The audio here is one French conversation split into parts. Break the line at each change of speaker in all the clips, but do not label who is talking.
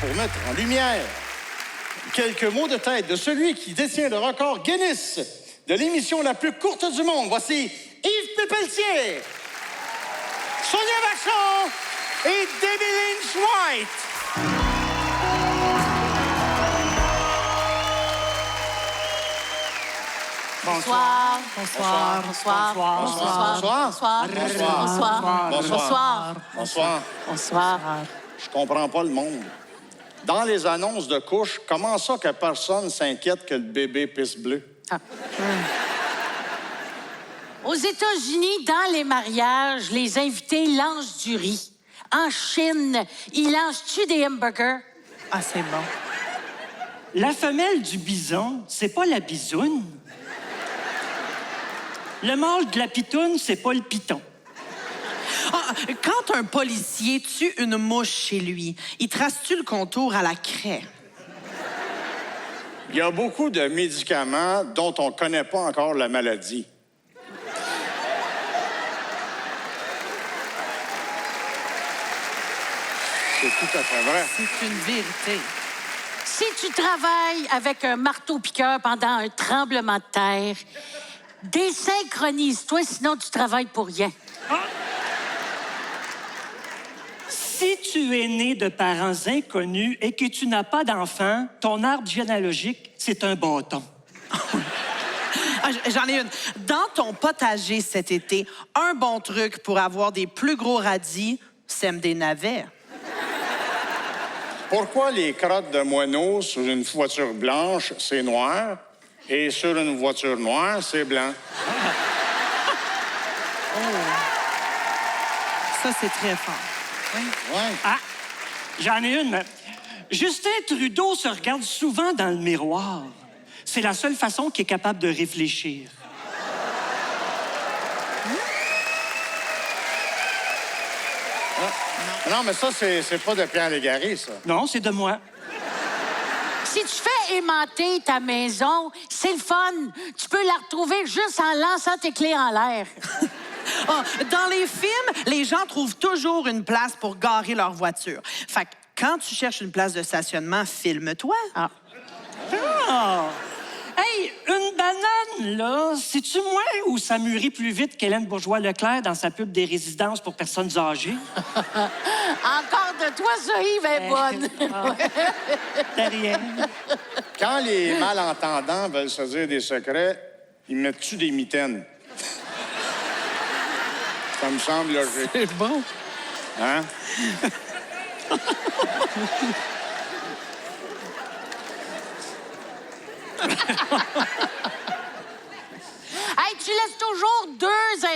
pour mettre en lumière quelques mots de tête de celui qui détient le record Guinness de l'émission la plus courte du monde. Voici Yves Pépeltier, Sonia Vachon et Debbie Lynch-White.
Bonsoir. Bonsoir. Bonsoir. Bonsoir. Bonsoir. Bonsoir. Bonsoir.
Bonsoir.
Bonsoir.
Je comprends pas le monde. Dans les annonces de couche, comment ça que personne s'inquiète que le bébé pisse bleu?
Ah. Aux États-Unis, dans les mariages, les invités lancent du riz. En Chine, ils lancent-tu des hamburgers?
Ah, c'est bon. La femelle du bison, c'est pas la bisoune. Le mâle de la pitoune, c'est pas le piton.
Ah, quand un policier tue une mouche chez lui, il trace-tu le contour à la craie?
Il y a beaucoup de médicaments dont on ne connaît pas encore la maladie. C'est tout à fait vrai.
C'est une vérité.
Si tu travailles avec un marteau-piqueur pendant un tremblement de terre, désynchronise-toi, sinon tu travailles pour rien.
Si tu es né de parents inconnus et que tu n'as pas d'enfant, ton arbre généalogique, c'est un bâton.
Ah, j'en ai une. Dans ton potager cet été, un bon truc pour avoir des plus gros radis, sème des navets.
Pourquoi les crottes de moineaux sur une voiture blanche, c'est noir, et sur une voiture noire, c'est blanc?
Ça, c'est très fort.
Ouais.
Ah, j'en ai une. Justin Trudeau se regarde souvent dans le miroir. C'est la seule façon qu'il est capable de réfléchir.
Non, mais ça, c'est pas de Pierre Légaré, ça.
Non, c'est de moi.
Si tu fais aimanter ta maison, c'est le fun. Tu peux la retrouver juste en lançant tes clés en l'air.
Ah, dans les films, les gens trouvent toujours une place pour garer leur voiture. Fait que quand tu cherches une place de stationnement, filme-toi.
Ah.
Ah! Hey, une banane, là, c'est-tu moi ou ça mûrit plus vite qu'Hélène Bourgeois-Leclerc dans sa pub des résidences pour personnes âgées?
Encore de toi, ça, Yves, est bonne.
De rien.
Quand les malentendants veulent se dire des secrets, ils mettent-tu des mitaines? Ça me semble logique.
C'est bon.
Hein?
Hey, tu laisses toujours 2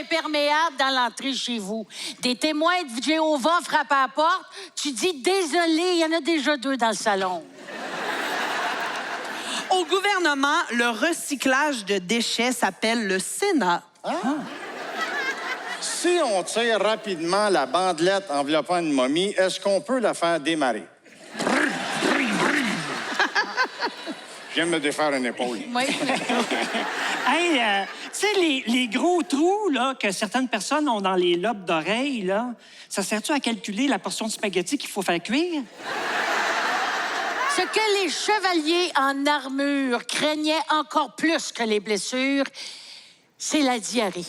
imperméables dans l'entrée chez vous. Des témoins de Jéhovah frappent à la porte. Tu dis « Désolé, il y en a déjà 2 dans le salon. »
Au gouvernement, le recyclage de déchets s'appelle le Sénat.
Si on tire rapidement la bandelette enveloppant une momie, est-ce qu'on peut la faire démarrer? Je viens de me défaire une épaule.
Oui.
Hey, tu sais, les gros trous là, que certaines personnes ont dans les lobes d'oreilles, là, ça sert-tu à calculer la portion de spaghetti qu'il faut faire cuire?
Ce que les chevaliers en armure craignaient encore plus que les blessures, c'est la diarrhée.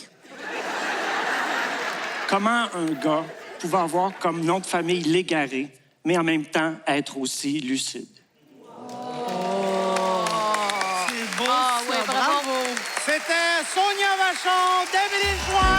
Comment un gars pouvait avoir comme nom de famille Légaré, mais en même temps être aussi lucide?
C'est beau,
Ah, ouais, bravo.
C'était Sonia Vachon, Debbie Lynch-White.